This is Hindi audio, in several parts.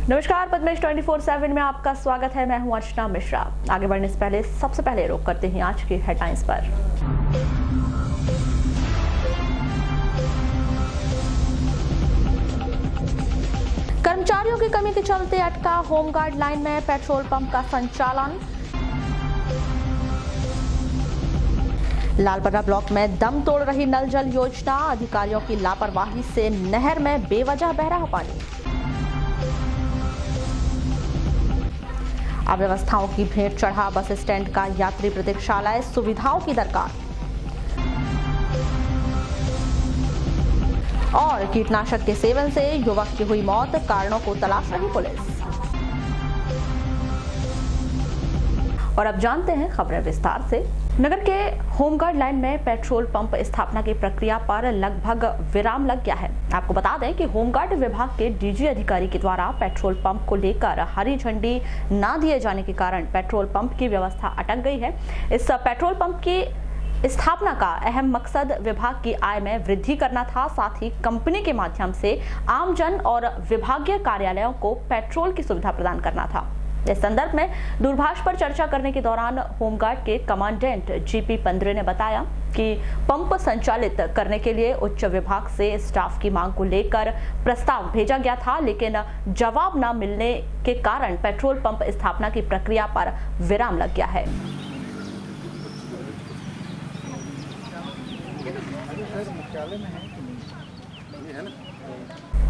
नमस्कार, पद्मेश 24/7 में आपका स्वागत है। मैं हूं अर्चना मिश्रा। आगे बढ़ने से पहले सबसे पहले रुक करते हैं आज की हेडलाइंस पर। कर्मचारियों की कमी के चलते अटका होमगार्ड लाइन में पेट्रोल पंप का संचालन। लालपरा ब्लॉक में दम तोड़ रही नल जल योजना, अधिकारियों की लापरवाही से नहर में बेवजह बह रहा पानी। अव्यवस्थाओं की भेंट चढ़ा बस स्टैंड का यात्री प्रतीक्षालय, सुविधाओं की दरकार। और कीटनाशक के सेवन से युवक की हुई मौत, कारणों को तलाश रही पुलिस। और अब जानते हैं खबरें विस्तार से। नगर के होमगार्ड लाइन में पेट्रोल पंप स्थापना की प्रक्रिया पर लगभग विराम लग गया है। आपको बता दें कि होमगार्ड विभाग के डीजी अधिकारी के द्वारा पेट्रोल पंप को लेकर हरी झंडी ना दिए जाने के कारण पेट्रोल पंप की व्यवस्था अटक गई है। इस पेट्रोल पंप की स्थापना का अहम मकसद विभाग की आय में वृद्धि करना था, साथ ही कंपनी के माध्यम से आमजन और विभागीय कार्यालयों को पेट्रोल की सुविधा प्रदान करना था। इस संदर्भ में दूरभाष पर चर्चा करने के दौरान होमगार्ड के कमांडेंट जीपी पंद्रे ने बताया कि पंप संचालित करने के लिए उच्च विभाग से स्टाफ की मांग को लेकर प्रस्ताव भेजा गया था, लेकिन जवाब न मिलने के कारण पेट्रोल पंप स्थापना की प्रक्रिया पर विराम लग गया है।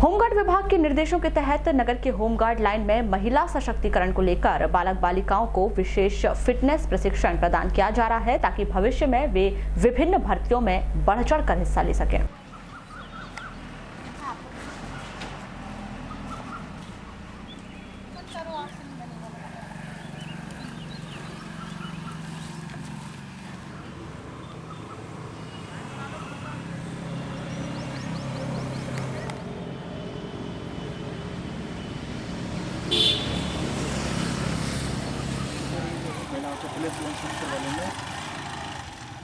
होमगार्ड विभाग के निर्देशों के तहत नगर के होमगार्ड लाइन में महिला सशक्तिकरण को लेकर बालक बालिकाओं को विशेष फिटनेस प्रशिक्षण प्रदान किया जा रहा है, ताकि भविष्य में वे विभिन्न भर्तियों में बढ़ चढ़कर हिस्सा ले सकें।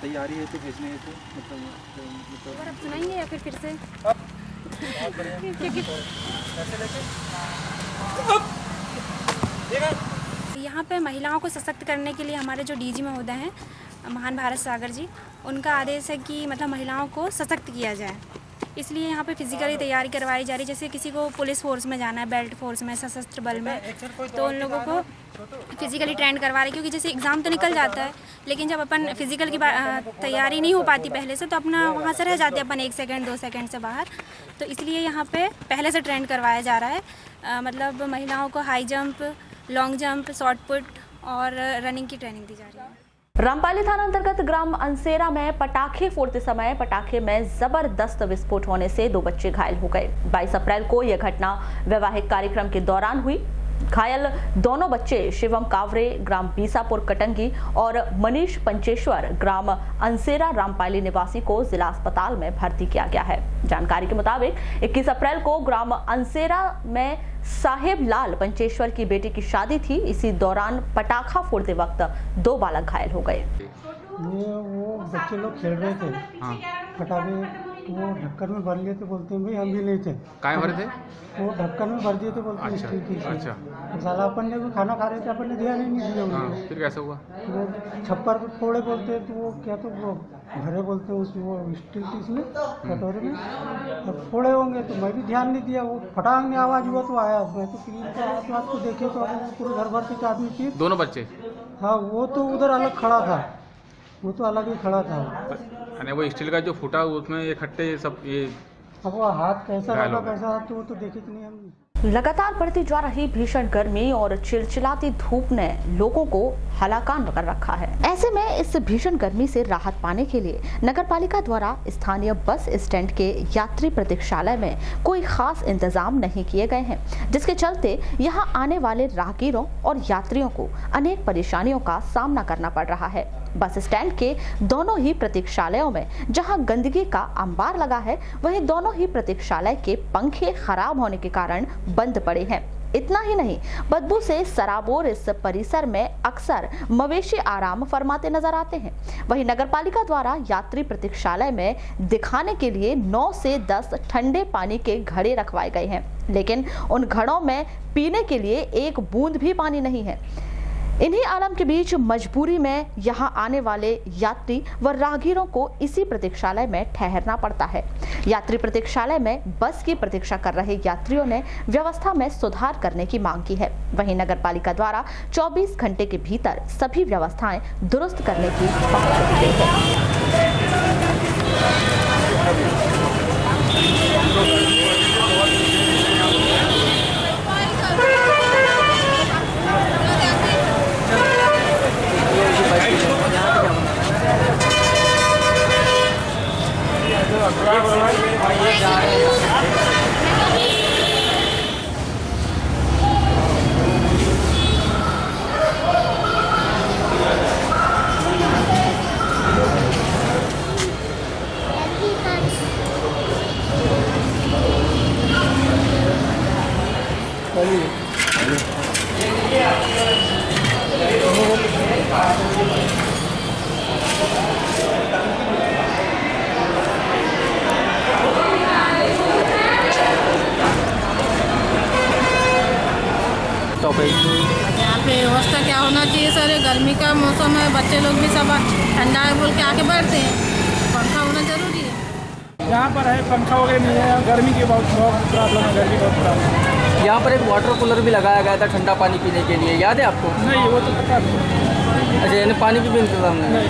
तैयारी है तो भेजने है तो मतलब आप सुनाएंगे या फिर से यहाँ पे महिलाओं को सशक्त करने के लिए हमारे जो डीजी महोदय हैं महान भारत सागर जी, उनका आदेश है कि मतलब महिलाओं को सशक्त किया जाए। इसलिए यहाँ पे फिजिकली तैयारी करवाई जा रही है। जैसे किसी को पुलिस फोर्स में जाना है, बेल्ट फोर्स में, सशस्त्र बल में, तो उन लोगों को फिजिकली ट्रेंड करवा रहे हैं। क्योंकि जैसे एग्ज़ाम तो निकल जाता है, लेकिन जब अपन फिजिकल की तैयारी नहीं हो पाती पहले से, तो अपना वहाँ से रह जाते हैं अपन 1 सेकंड 2 सेकंड से बाहर। तो इसलिए यहाँ पे पहले से ट्रेंड करवाया जा रहा है। मतलब महिलाओं को high jump, long jump, short put और रनिंग की ट्रेनिंग दी जा रही है। रामपाली थाना अंतर्गत ग्राम अंसेरा में पटाखे फोड़ते समय पटाखे में जबरदस्त विस्फोट होने से 2 बच्चे घायल हो गए। 22 अप्रैल को यह घटना वैवाहिक कार्यक्रम के दौरान हुई। घायल दोनों बच्चे शिवम कावरे ग्राम बीसापुर कटंगी और मनीष पंचेश्वर ग्राम अंसेरा रामपाली निवासी को जिला अस्पताल में भर्ती किया गया है। जानकारी के मुताबिक 21 अप्रैल को ग्राम अंसेरा में साहेब लाल पंचेश्वर की बेटी की शादी थी। इसी दौरान पटाखा फोड़ते वक्त 2 बालक घायल हो गए। वो बच्चे लोग खेल रहे थे। हाँ। पटाखे वो ढक्कन में भर लिए थे, बोलते हैं भाई हम भी नहीं थे। काय भरे थे? वो ढक्कन में भर दिए थे, बोलते हैं स्टील की। अच्छा। साला अपन ने भी खाना खा रहे थे, अपन ने ध्यान ही नहीं दिया। हाँ, फिर कैसे हुआ? वो छप्पर पर फोड़े बोलते हैं, तो वो क्या तो वो भरे बोलते हैं उसमें, वो स्टील की इसमें कटोरे में और फोड़े होंगे। तो मैं भी ध्यान नहीं दिया। वो फटाक में आवाज़ हुआ तो आया। मैं तो स्क्रीन पर आस-पास को देखे तो पूरे घर भर के आदमी थी। दोनों बच्चे? हाँ, वो तो उधर अलग खड़ा था, वो तो अलग ही खड़ा था। यानी वो स्टील का जो फूटा उसमें ये खट्टे सब ये अब वो हाथ कैसा लगा कैसा, तो वो तो देखे कि नहीं हमने। लगातार बढ़ती जा रही भीषण गर्मी और चिलचिलाती धूप ने लोगों को हलाकान कर रखा है। ऐसे में इस भीषण गर्मी से राहत पाने के लिए नगरपालिका द्वारा स्थानीय बस स्टैंड के यात्री प्रतीक्षालय में कोई खास इंतजाम नहीं किए गए हैं, जिसके चलते यहां आने वाले राहगीरों और यात्रियों को अनेक परेशानियों का सामना करना पड़ रहा है। बस स्टैंड के दोनों ही प्रतीक्षालयों में जहां गंदगी का अंबार लगा है, वहीं दोनों ही प्रतीक्षालय के पंखे खराब होने के कारण बंद पड़े हैं। इतना ही नहीं, बदबू से सराबोर इस परिसर में अक्सर मवेशी आराम फरमाते नजर आते हैं। वहीं नगरपालिका द्वारा यात्री प्रतीक्षालय में दिखाने के लिए 9 से 10 ठंडे पानी के घड़े रखवाए गए हैं, लेकिन उन घड़ों में पीने के लिए एक बूंद भी पानी नहीं है। इन्हीं आलम के बीच मजबूरी में यहां आने वाले यात्री व राहगीरों को इसी प्रतीक्षालय में ठहरना पड़ता है। यात्री प्रतीक्षालय में बस की प्रतीक्षा कर रहे यात्रियों ने व्यवस्था में सुधार करने की मांग की है। वहीं नगरपालिका द्वारा 24 घंटे के भीतर सभी व्यवस्थाएं दुरुस्त करने की बात की गई है। यहाँ पे व्यवस्था क्या होना चाहिए सर? गर्मी का मौसम है, बच्चे लोग भी सब ठंडा है बोल के आके बैठते हैं, पंखा होना जरूरी है। यहाँ पर है पंखा वगैरह नहीं है, गर्मी की बहुत प्रॉब्लम है, गर्मी बहुत प्रॉब्लम है। यहाँ पर एक वाटर कूलर भी लगाया गया था ठंडा पानी पीने के लिए, याद है आपको? नहीं, वो तो पता नहीं। अच्छा, यानी पानी की भी इंतजाम नहीं?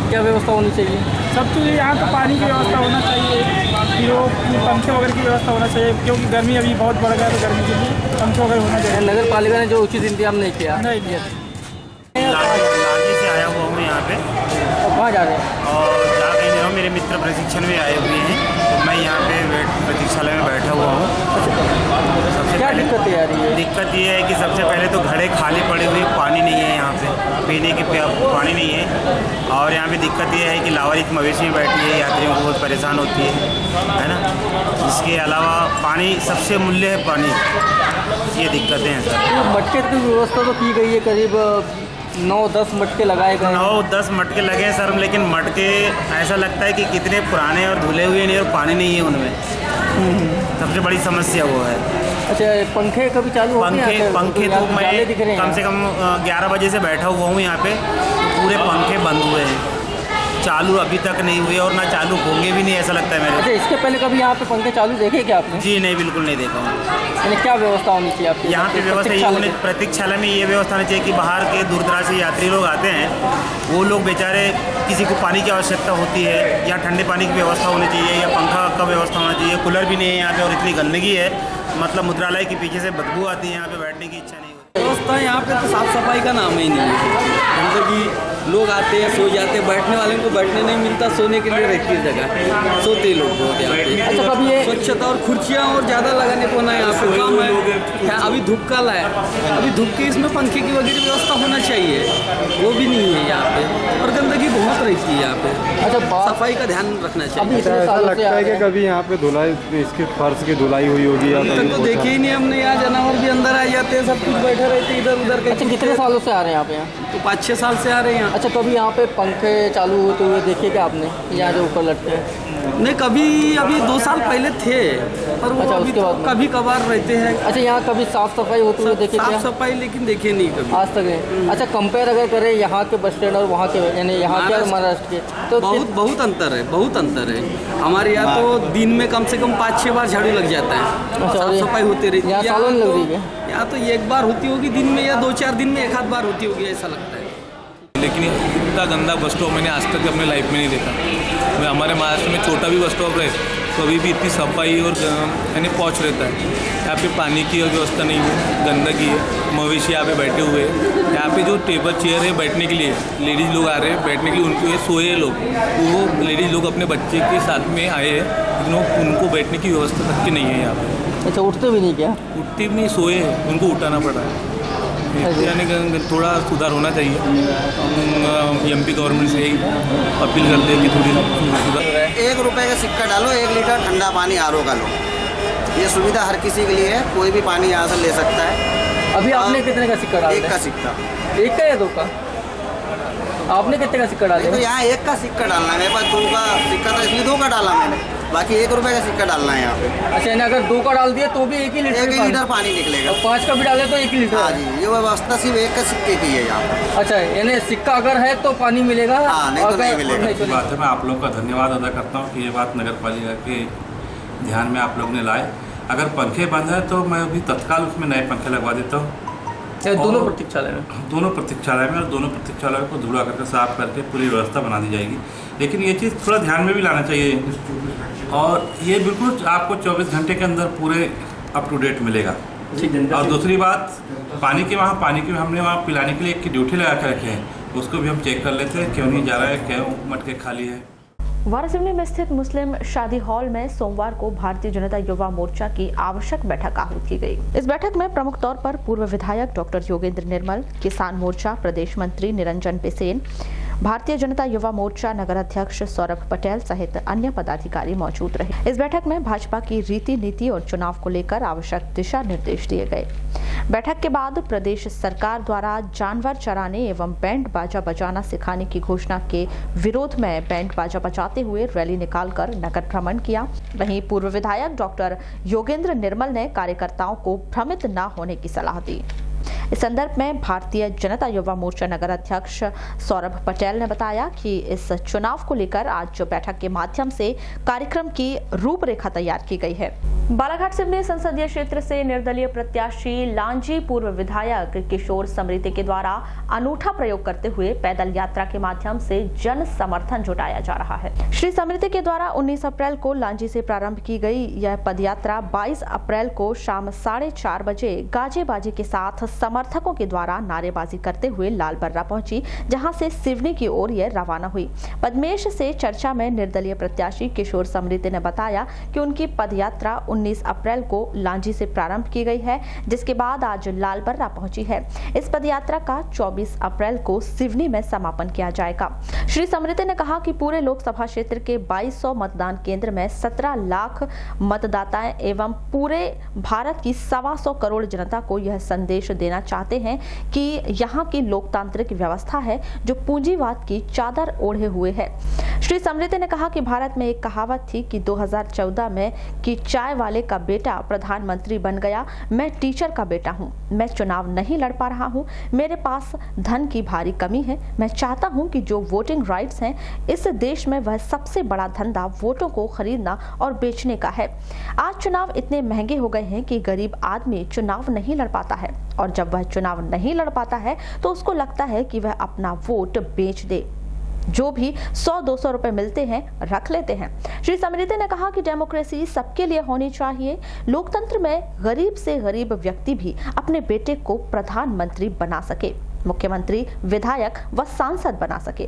क्या व्यवस्था होनी चाहिए? सब चीज़ यहाँ तो पानी की व्यवस्था होना चाहिए, फिर वो पंखे वगैरह की व्यवस्था होना चाहिए, क्योंकि गर्मी अभी बहुत बढ़ गया, तो गर्मी के लिए पंखे वगैरह होना चाहिए। नगर पालिका ने जो उचित इंतजाम नहीं किया? नहीं किया। लांजी से आया हुआ हूँ यहाँ पे। और कहाँ जा रहे हैं? और जा कहीं नहीं, मेरे मित्र प्रशिक्षण में आए हुए हैं, तो मैं यहाँ पे प्रतीक्षालय में बैठा हुआ हूँ। सबसे क्या पहले दिक्कत आ रही है? दिक्कत ये है कि सबसे पहले तो घड़े खाली पड़े हुए, पानी नहीं है यहाँ पे, पीने की पानी नहीं है। और यहाँ पे दिक्कत ये है कि लावारिस मवेशी में बैठी है, यात्रियों को बहुत परेशान होती है ना। इसके अलावा पानी सबसे मूल्य है, पानी, ये दिक्कतें हैं सर। मटके की व्यवस्था तो की गई है, करीब 9-10 मटके लगाए गए। 9-10 मटके लगे हैं सर, लेकिन मटके ऐसा लगता है कि कितने पुराने और धुले हुए नहीं, और पानी नहीं है उनमें। सबसे बड़ी समस्या वो है। अच्छा, पंखे कभी चालू होते हैं? पंखे तो मैं कम से कम 11 बजे से बैठा हुआ हूँ यहाँ पे, पूरे पंखे बंद हुए हैं, चालू अभी तक नहीं हुए और ना चालू होंगे भी नहीं, ऐसा लगता है मेरे। अच्छा, इसके पहले कभी यहाँ पे पंखे चालू देखे क्या आपने? जी नहीं, बिल्कुल नहीं देखा हूँ। यानी क्या व्यवस्था होनी चाहिए आपकी यहाँ पे? व्यवस्था ये होनी, प्रतीक्षालय में ये व्यवस्था होनी चाहिए कि बाहर के दूर दराज से यात्री लोग आते हैं, वो लोग बेचारे, किसी को पानी की आवश्यकता होती है, या ठंडे पानी की व्यवस्था होनी चाहिए, या पंखा का व्यवस्था होना चाहिए। कूलर भी नहीं है यहाँ पे, और इतनी गंदगी है, मतलब मुद्रालय के पीछे से बदबू आती है, यहाँ पे बैठने की इच्छा नहीं होती। व्यवस्था यहाँ पे तो साफ सफाई का नाम ही नहीं है। गंदगी, लोग आते हैं, सो जाते हैं, बैठने वाले को बैठने नहीं मिलता, सोने के लिए रहती है जगह, सोते लोग बहुत यहाँ पे। अच्छा, कभी ये स्वच्छता और खुर्चियाँ और ज़्यादा लगाने को ना यहाँ पे काम है। अभी धूप काल है, अभी धूप के इसमें पंखे की वगैरह व्यवस्था होना चाहिए, वो भी नहीं है यहाँ पे, और गंदगी बहुत रहती है यहाँ पे। अच्छा, सफाई का ध्यान रखना चाहिए। ऐसा लगता है कि कभी यहाँ पे धुलाई, इसकी फर्श की धुलाई हुई होगी? अभी तक तो देखे ही नहीं हमने, यहाँ जानवर भी अंदर आ जाते हैं, सब कुछ बैठे रहते हैं इधर उधर। अच्छा, कितने सालों से आ रहे हैं आप यहाँ? तो 5-6 साल से आ रहे हैं यहाँ। अच्छा, कभी यहाँ पे पंखे चालू होते हुए देखे क्या आपने, यहाँ जो ऊपर लटके हैं? नहीं, कभी अभी 2 साल पहले थे, पर वो अच्छा, अभी उसके तो बाद में? कभी कभार रहते हैं। अच्छा, यहाँ कभी साफ सफाई होते हुए देखे क्या? साफ सफाई लेकिन देखे नहीं कभी आज तक नहीं। अच्छा, कंपेयर अगर करें यहाँ के बस स्टैंड और वहाँ के, यानी यहाँ के और महाराष्ट्र के, तो बहुत अंतर है, बहुत अंतर है। हमारे यहाँ तो दिन में कम से कम 5-6 बार झाड़ू लग जाता है, अच्छा, साफ सफाई होती रहती है। यहाँ सालों में लग रही है? यहाँ तो 1 बार होती होगी दिन में, या 2-4 दिन में 1 आध बार होती होगी, ऐसा लगता है। लेकिन इतना गंदा बस स्टॉप मैंने आज तक अपने लाइफ में नहीं देखा। मैं हमारे महाराष्ट्र में छोटा भी बस स्टॉप रहे तो अभी भी इतनी सफाई और यानी पहुँच रहता है। यहाँ पे पानी की व्यवस्था नहीं है, गंदगी है, मवेशी यहाँ पे बैठे हुए हैं। यहाँ पे जो टेबल चेयर है बैठने के लिए, लेडीज़ लोग आ रहे हैं बैठने के लिए, उनको ये सोए लोग, वो लेडीज़ लोग अपने बच्चे के साथ में आए हैं, लेकिन उनको बैठने की व्यवस्था तक की नहीं है यहाँ पे। अच्छा, उठते भी नहीं क्या? उठते भी नहीं, सोए हैं, उनको उठाना पड़ रहा है। यानी थोड़ा सुधार होना चाहिए। हम एमपी गवर्नमेंट से अपील करते हैं कि थोड़ी सुधार। 1 रुपये का सिक्का डालो, 1 लीटर ठंडा पानी आरओ का लो, ये सुविधा हर किसी के लिए है, कोई भी पानी यहाँ से ले सकता है। अभी आपने कितने का सिक्का डाला? 1 का सिक्का। 1 का या 2 का? आपने कितने का सिक्का डाला? तो यहाँ 1 का सिक्का डालना है, मेरे पास 2 का सिक्का था इसलिए 2 का डाला मैंने, बाकी 1 रुपये का सिक्का डालना है यहाँ पे। अच्छा, यानी अगर 2 का डाल दिया तो भी 1 ही लीटर 1 लीटर पानी निकलेगा। और 5 का भी डाले तो 1 ही लीटर? हाँ जी, ये व्यवस्था सिर्फ 1 का सिक्के की है यहाँ पे। अच्छा, यानी सिक्का अगर है तो पानी मिलेगा? हाँ, नहीं तो नहीं मिलेगा। बात है, मैं आप लोगों का धन्यवाद अदा करता हूँ कि ये बात नगर पालिका के ध्यान में आप लोग ने लाए। अगर पंखे बंद है तो मैं अभी तत्काल उसमें नए पंखे लगवा देता हूँ। दोनों प्रतीक्षालय में? दोनों प्रतीक्षालय में, और दोनों प्रतीक्षालय को धुला करके साफ करके पूरी व्यवस्था बना दी जाएगी। लेकिन ये चीज़ थोड़ा ध्यान में भी लाना चाहिए, और ये बिल्कुल आपको 24 घंटे के अंदर पूरे अप टू डेट मिलेगा। और दूसरी बात, पानी की हमने वहाँ पिलाने के लिए एक ड्यूटी लगा कर रखे हैं, उसको भी हम चेक कर लेते हैं क्यों नहीं जा रहा है, क्यों मटके खाली है। वारासिवनी में स्थित मुस्लिम शादी हॉल में सोमवार को भारतीय जनता युवा मोर्चा की आवश्यक बैठक आहूत की गई। इस बैठक में प्रमुख तौर पर पूर्व विधायक डॉक्टर योगेंद्र निर्मल, किसान मोर्चा प्रदेश मंत्री निरंजन बिसेन, भारतीय जनता युवा मोर्चा नगर अध्यक्ष सौरभ पटेल सहित अन्य पदाधिकारी मौजूद रहे। इस बैठक में भाजपा की रीति नीति और चुनाव को लेकर आवश्यक दिशा निर्देश दिए गए। बैठक के बाद प्रदेश सरकार द्वारा जानवर चराने एवं बैंड बाजा बजाना सिखाने की घोषणा के विरोध में बैंड बाजा बजाते हुए रैली निकालकर नगर भ्रमण किया। वहीं पूर्व विधायक डॉक्टर योगेंद्र निर्मल ने कार्यकर्ताओं को भ्रमित न होने की सलाह दी। इस संदर्भ में भारतीय जनता युवा मोर्चा नगर अध्यक्ष सौरभ पटेल ने बताया कि इस चुनाव को लेकर आज बैठक के माध्यम से कार्यक्रम की रूपरेखा तैयार की गई है। बालाघाट सिवनी संसदीय क्षेत्र से निर्दलीय प्रत्याशी लांजी पूर्व विधायक किशोर समृति के द्वारा अनूठा प्रयोग करते हुए पैदल यात्रा के माध्यम से जन समर्थन जुटाया जा रहा है। श्री समृति के द्वारा 19 अप्रैल को लांजी से प्रारंभ की गई यह पदयात्रा 22 अप्रैल को शाम 4:30 बजे गाजे बाजे के साथ समर्थकों के द्वारा नारेबाजी करते हुए लालबर्रा पहुंची, जहां से सिवनी की ओर यह रवाना हुई। पद्मेश से चर्चा में निर्दलीय प्रत्याशी किशोर समृति ने बताया कि उनकी पदयात्रा 19 अप्रैल को लांजी से प्रारंभ की गई है, जिसके बाद आज लालबर्रा पहुंची है। इस पदयात्रा का 24 अप्रैल को सिवनी में समापन किया जाएगा। श्री समृति ने कहा कि पूरे लोकसभा क्षेत्र के 2200 मतदान केंद्र में 17 लाख मतदाताएं एवं पूरे भारत की 125 करोड़ जनता को यह संदेश देना चाहते हैं कि यहाँ की लोकतांत्रिक व्यवस्था है जो पूंजीवाद की चादर ओढ़े हुए है। श्री समृति ने कहा कि भारत में एक कहावत थी कि 2014 में कि चाय वाले का बेटा प्रधानमंत्री बन गया, मैं टीचर का बेटा हूँ, मैं चुनाव नहीं लड़ पा रहा हूँ, मेरे पास धन की भारी कमी है, मैं चाहता हूँ कि जो वोटिंग राइट्स हैं इस देश में वह सबसे बड़ा धंधा वोटों को खरीदना और बेचने का है। आज चुनाव इतने महंगे हो गए हैं कि गरीब आदमी चुनाव नहीं लड़ पाता है, और जब वह चुनाव नहीं लड़ पाता है तो उसको लगता है कि वह अपना वोट बेच दे। जो भी 100-200 रुपए मिलते हैं रख लेते हैं। श्री समृति ने कहा कि डेमोक्रेसी सबके लिए होनी चाहिए। लोकतंत्र में गरीब से गरीब व्यक्ति भी अपने बेटे को प्रधानमंत्री बना सके, मुख्यमंत्री, विधायक व सांसद बना सके।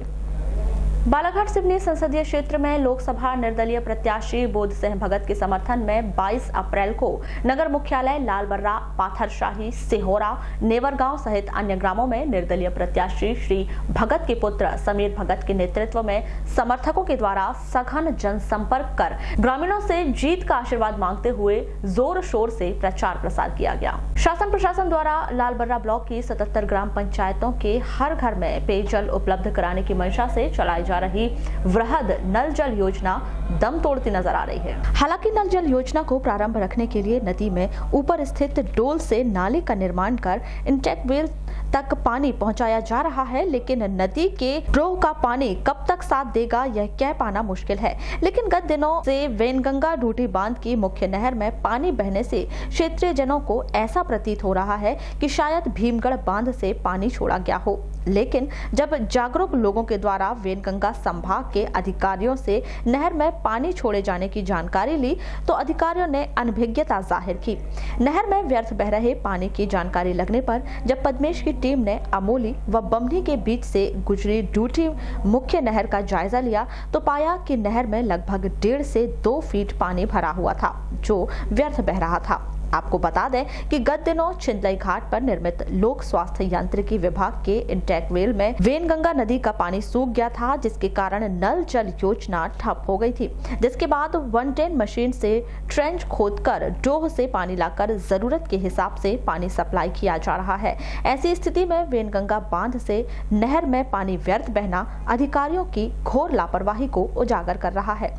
बालाघाट सिवनी संसदीय क्षेत्र में लोकसभा निर्दलीय प्रत्याशी बोध सिंह भगत के समर्थन में 22 अप्रैल को नगर मुख्यालय लालबर्रा, पाथरशाही, सिहोरा, नेवरगांव सहित अन्य ग्रामों में निर्दलीय प्रत्याशी श्री भगत के पुत्र समीर भगत के नेतृत्व में समर्थकों के द्वारा सघन जनसंपर्क कर ग्रामीणों से जीत का आशीर्वाद मांगते हुए जोर शोर से प्रचार प्रसार किया गया। शासन प्रशासन द्वारा लालबर्रा ब्लॉक की 77 ग्राम पंचायतों के हर घर में पेयजल उपलब्ध कराने की मंशा से चलाई जा रही वृहद नल जल योजना दम तोड़ती नजर आ रही है। हालांकि नल जल योजना को प्रारंभ रखने के लिए नदी में ऊपर स्थित डोल से नाले का निर्माण कर इंटेक वेल तक पानी पहुंचाया जा रहा है, लेकिन नदी के ड्रो का पानी कब तक साथ देगा यह कह पाना मुश्किल है। लेकिन गत दिनों से वेनगंगा डूटी बांध की मुख्य नहर में पानी बहने से क्षेत्रीय जनों को ऐसा प्रतीत हो रहा है कि शायद भीमगढ़ बांध से पानी छोड़ा गया हो। लेकिन जब जागरूक लोगों के द्वारा वेनगंगा संभाग के अधिकारियों से नहर में पानी छोड़े जाने की जानकारी ली तो अधिकारियों ने अनभिज्ञता जाहिर की। नहर में व्यर्थ बह रहे पानी की जानकारी लगने पर जब पद्मेश की टीम ने अमोली व बमनी के बीच से गुजरी डूटी मुख्य नहर का जायजा लिया तो पाया कि नहर में लगभग 1.5 से 2 फीट पानी भरा हुआ था जो व्यर्थ बह रहा था। आपको बता दें कि गत दिनों छिंदलई घाट पर निर्मित लोक स्वास्थ्य यांत्रिकी विभाग के इंटेक वेल में वेनगंगा नदी का पानी सूख गया था, जिसके कारण नल जल योजना ठप हो गई थी। जिसके बाद 110 मशीन से ट्रेंच खोदकर डोह से पानी लाकर जरूरत के हिसाब से पानी सप्लाई किया जा रहा है। ऐसी स्थिति में वेनगंगा बांध से नहर में पानी व्यर्थ बहना अधिकारियों की घोर लापरवाही को उजागर कर रहा है।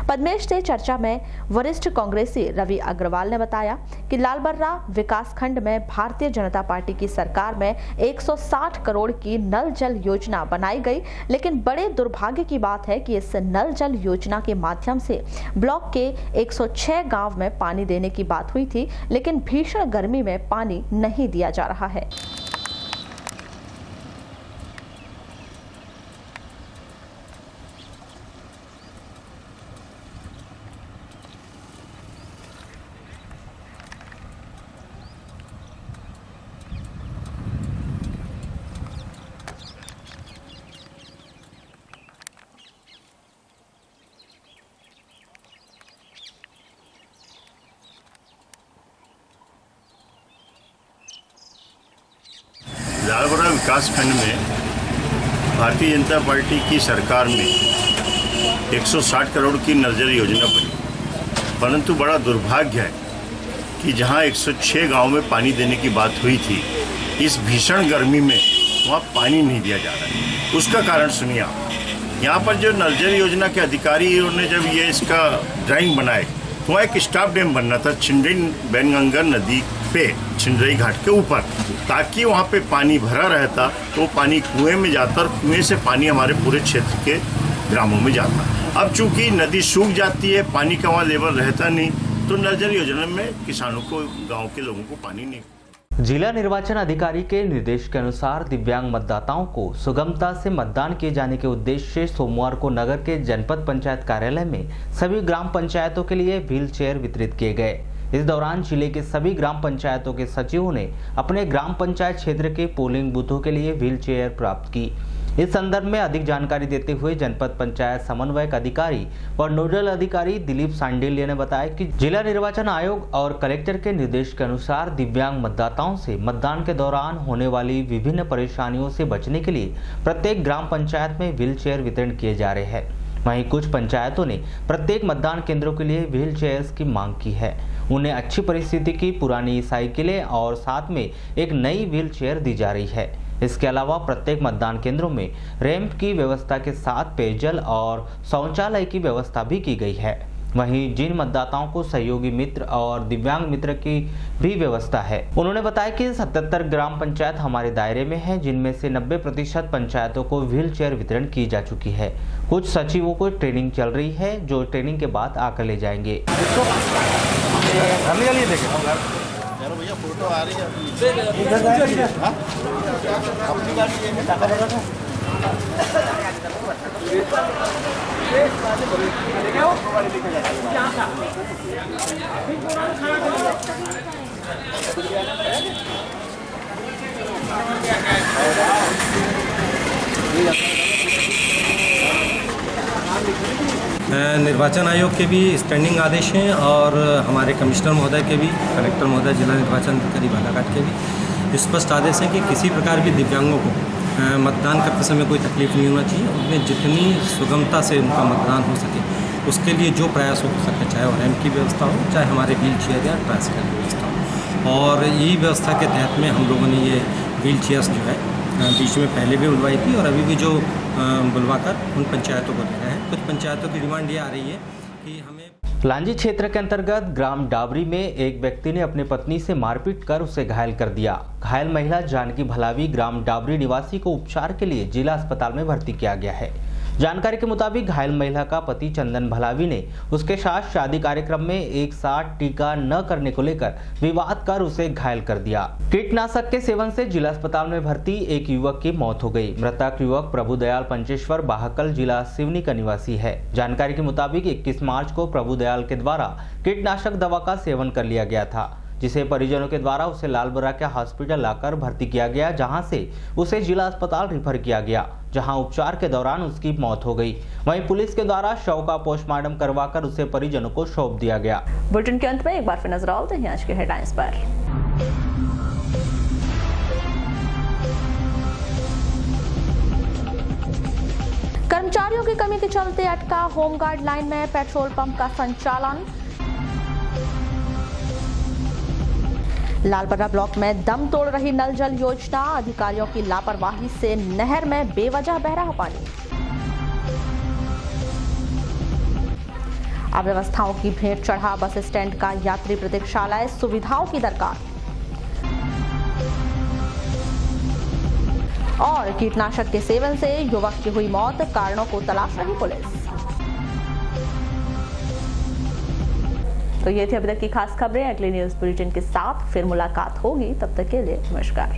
पद्मेश से चर्चा में वरिष्ठ कांग्रेसी रवि अग्रवाल ने बताया कि लालबर्रा विकास खंड में भारतीय जनता पार्टी की सरकार में 160 करोड़ की नल जल योजना बनाई गई, लेकिन बड़े दुर्भाग्य की बात है कि इस नल जल योजना के माध्यम से ब्लॉक के 106 गांव में पानी देने की बात हुई थी, लेकिन भीषण गर्मी में पानी नहीं दिया जा रहा है। लालबर्रा विकास खंड में भारतीय जनता पार्टी की सरकार में 160 करोड़ की नल जल योजना बनी, परंतु बड़ा दुर्भाग्य है कि जहां 106 गांव में पानी देने की बात हुई थी, इस भीषण गर्मी में वहां पानी नहीं दिया जा रहा है। उसका कारण सुनिए आप। यहाँ पर जो नल जल योजना के अधिकारियों ने जब ये इसका ड्राइंग बनाए तो वहाँ एक स्टॉप डैम बनना था छिंदई वेनगंगा नदी पे, छिंदई घाट के ऊपर, ताकि वहाँ पे पानी भरा रहता तो पानी कुएं में जाता और कुएं से पानी हमारे पूरे क्षेत्र के ग्रामों में जाता। अब चूंकि नदी सूख जाती है, पानी का वहाँ लेवल रहता नहीं, तो नल जल योजना में किसानों को, गाँव के लोगों को पानी नहीं। जिला निर्वाचन अधिकारी के निर्देश के अनुसार दिव्यांग मतदाताओं को सुगमता से मतदान किए जाने के उद्देश्य से सोमवार को नगर के जनपद पंचायत कार्यालय में सभी ग्राम पंचायतों के लिए व्हील चेयर वितरित किए गए। इस दौरान जिले के सभी ग्राम पंचायतों के सचिवों ने अपने ग्राम पंचायत क्षेत्र के पोलिंग बूथों के लिए व्हील चेयर प्राप्त की। इस संदर्भ में अधिक जानकारी देते हुए जनपद पंचायत समन्वयक अधिकारी व नोडल अधिकारी दिलीप सांडिल्य ने बताया कि जिला निर्वाचन आयोग और कलेक्टर के निर्देश के अनुसार दिव्यांग मतदाताओं से मतदान के दौरान होने वाली विभिन्न परेशानियों से बचने के लिए प्रत्येक ग्राम पंचायत में व्हील चेयर वितरण किए जा रहे हैं। वहीं कुछ पंचायतों ने प्रत्येक मतदान केंद्रों के लिए व्हील चेयर्स की मांग की है। उन्हें अच्छी परिस्थिति की पुरानी साइकिलें और साथ में एक नई व्हील चेयर दी जा रही है। इसके अलावा प्रत्येक मतदान केंद्रों में रैंप की व्यवस्था के साथ पेयजल और शौचालय की व्यवस्था भी की गई है। वहीं जिन मतदाताओं को सहयोगी मित्र और दिव्यांग मित्र की भी व्यवस्था है, उन्होंने बताया कि 77 ग्राम पंचायत हमारे दायरे में है, जिनमें से 90% पंचायतों को व्हील चेयर वितरण की जा चुकी है। कुछ सचिवों को ट्रेनिंग चल रही है, जो ट्रेनिंग के बाद आकर ले जाएंगे। भैया फोटो आ रही है। निर्वाचन आयोग के भी स्टैंडिंग आदेश हैं और हमारे कमिश्नर महोदय के भी, कलेक्टर महोदय, जिला निर्वाचन अधिकारी बालाघाट के भी स्पष्ट आदेश है कि किसी प्रकार भी दिव्यांगों को मतदान करते समय कोई तकलीफ नहीं होना चाहिए। उनमें जितनी सुगमता से उनका मतदान हो सके उसके लिए जो प्रयास हो सके, चाहे वो रैंप की व्यवस्था हो, चाहे हमारे व्हील चेयर या ट्रांसफर की व्यवस्था हो। और यही व्यवस्था के तहत में हम लोगों ने ये व्हील चेयर्स जो है बीच में पहले भी बुलवाई थी और अभी भी जो बुलवाकर उन पंचायतों को दे रहे हैं। कुछ पंचायतों की डिमांड ये आ रही है कि हमें लांजी क्षेत्र के अंतर्गत ग्राम डाबरी में एक व्यक्ति ने अपनी पत्नी से मारपीट कर उसे घायल कर दिया। घायल महिला जानकी भलावी ग्राम डाबरी निवासी को उपचार के लिए जिला अस्पताल में भर्ती किया गया है। जानकारी के मुताबिक घायल महिला का पति चंदन भलावी ने उसके साथ शादी कार्यक्रम में एक साथ टीका न करने को लेकर विवाद कर उसे घायल कर दिया। कीटनाशक के सेवन से जिला अस्पताल में भर्ती एक युवक की मौत हो गई। मृतक युवक प्रभुदयाल पंचेश्वर बाहकल जिला सिवनी का निवासी है। जानकारी के मुताबिक 21 मार्च को प्रभुदयाल के द्वारा कीटनाशक दवा का सेवन कर लिया गया था, जिसे परिजनों के द्वारा उसे लालबरा के हॉस्पिटल लाकर भर्ती किया गया, जहां से उसे जिला अस्पताल रेफर किया गया, जहां उपचार के दौरान उसकी मौत हो गई। वहीं पुलिस के द्वारा शव का पोस्टमार्टम करवाकर उसे परिजनों को सौंप दिया गया। बुलेटिन के अंत में एक बार फिर नजर डालते हैं आज के हेडलाइंस पर। कर्मचारियों की कमी के चलते अटका होमगार्ड लाइन में पेट्रोल पंप का संचालन। लालबरा ब्लॉक में दम तोड़ रही नल जल योजना, अधिकारियों की लापरवाही से नहर में बेवजह बह रहा पानी। अव्यवस्थाओं की भेंट चढ़ा बस स्टैंड का यात्री प्रतीक्षालय, सुविधाओं की दरकार। और कीटनाशक के सेवन से युवक की हुई मौत, कारणों को तलाश रही पुलिस। तो ये थी अभी तक की खास खबरें। अगली न्यूज बुलेटिन के साथ फिर मुलाकात होगी, तब तक के लिए नमस्कार।